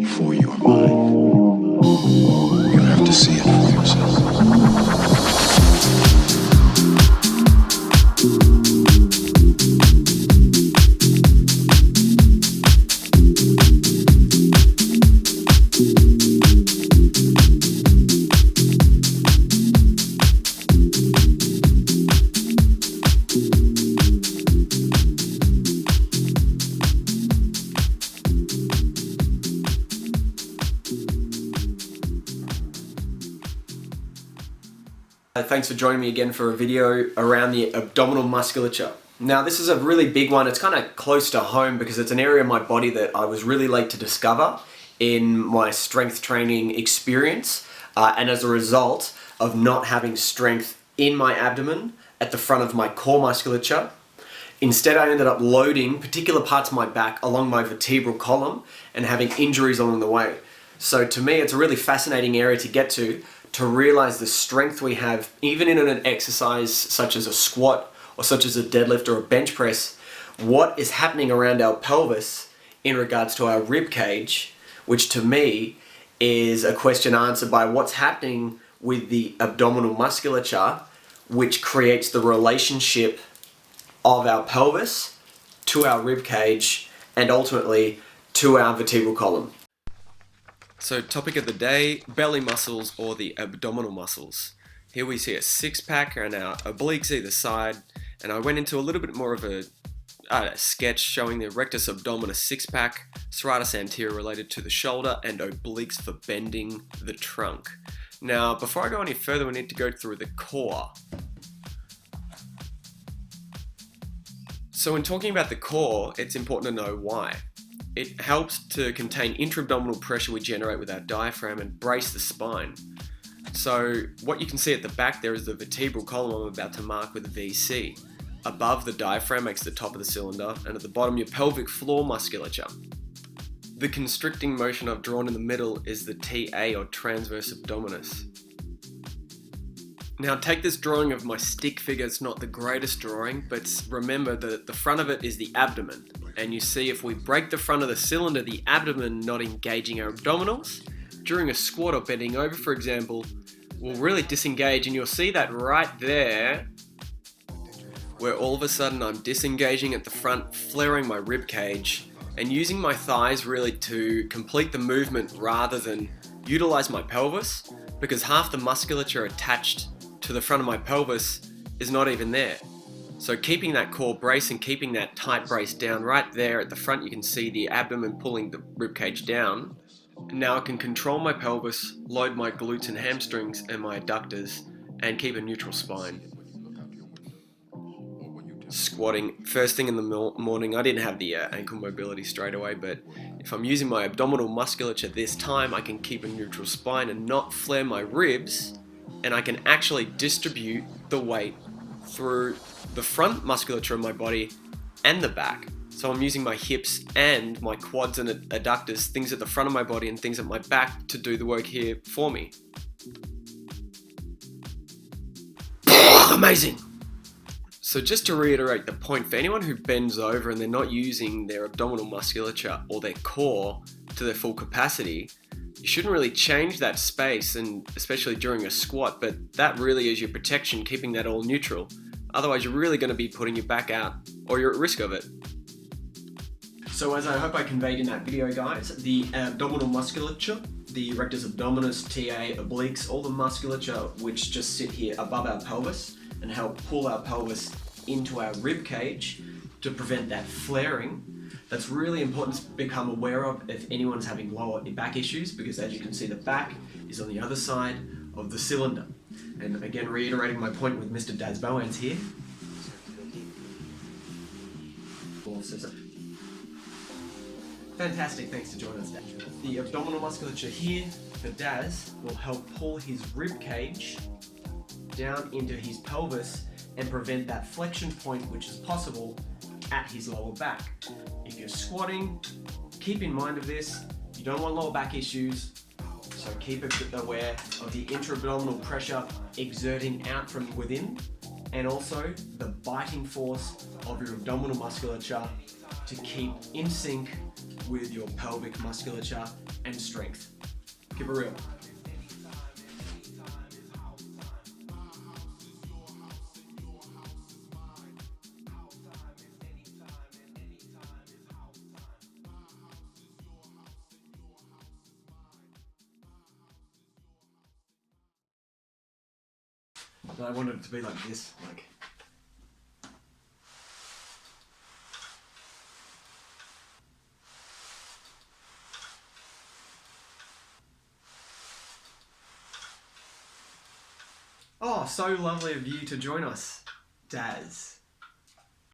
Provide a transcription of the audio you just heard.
for your mind. You have to see it for yourself. Thanks for joining me again for a video around the abdominal musculature. Now this is a really big one. It's kind of close to home because it's an area of my body that I was really late to discover in my strength training experience, and as a result of not having strength in my abdomen at the front of my core musculature. Instead, I ended up loading particular parts of my back along my vertebral column and having injuries along the way. So to me, it's a really fascinating area to get to realize the strength we have, even in an exercise such as a squat or such as a deadlift or a bench press, what is happening around our pelvis in regards to our rib cage, which to me is a question answered by what's happening with the abdominal musculature, which creates the relationship of our pelvis to our rib cage and ultimately to our vertebral column. So topic of the day, belly muscles or the abdominal muscles. Here we see a six-pack and our obliques either side, and I went into a little bit more of a sketch showing the rectus abdominis six-pack, serratus anterior related to the shoulder, and obliques for bending the trunk. Now, before I go any further, we need to go through the core. So when talking about the core, it's important to know why. It helps to contain intra-abdominal pressure we generate with our diaphragm and brace the spine. So what you can see at the back there is the vertebral column I'm about to mark with a VC. Above the diaphragm makes the top of the cylinder, and at the bottom your pelvic floor musculature. The constricting motion I've drawn in the middle is the TA or transverse abdominis. Now take this drawing of my stick figure, it's not the greatest drawing, but remember that the front of it is the abdomen. And you see if we break the front of the cylinder, the abdomen not engaging our abdominals, during a squat or bending over, for example, will really disengage, and you'll see that right there, where all of a sudden I'm disengaging at the front, flaring my rib cage, and using my thighs really to complete the movement rather than utilize my pelvis, because half the musculature attached to the front of my pelvis is not even there. So keeping that core brace and keeping that tight brace down right there at the front, you can see the abdomen pulling the ribcage down. And now I can control my pelvis, load my glutes and hamstrings and my adductors, and keep a neutral spine. Squatting, first thing in the morning, I didn't have the ankle mobility straight away, but if I'm using my abdominal musculature this time, I can keep a neutral spine and not flare my ribs, and I can actually distribute the weight through the front musculature of my body and the back. So I'm using my hips and my quads and adductors, things at the front of my body and things at my back, to do the work here for me. Amazing! So just to reiterate the point, for anyone who bends over and they're not using their abdominal musculature or their core to their full capacity, you shouldn't really change that space, and especially during a squat, but that really is your protection, keeping that all neutral. Otherwise, you're really going to be putting your back out, or you're at risk of it. So as I hope I conveyed in that video, guys, the abdominal musculature, the rectus abdominis, TA, obliques, all the musculature which just sit here above our pelvis and help pull our pelvis into our rib cage to prevent that flaring. That's really important to become aware of if anyone's having lower back issues, because as you can see, the back is on the other side of the cylinder. And again, reiterating my point with Mr. Daz Bowens here. Fantastic, thanks to joining us, Daz. The abdominal musculature here for Daz will help pull his rib cage down into his pelvis and prevent that flexion point, which is possible at his lower back. If you're squatting, keep in mind of this. You don't want lower back issues, so keep aware of the intra-abdominal pressure exerting out from within, and also the biting force of your abdominal musculature to keep in sync with your pelvic musculature and strength. Keep it real. But I wanted it to be like this, like. Oh, so lovely of you to join us, Daz.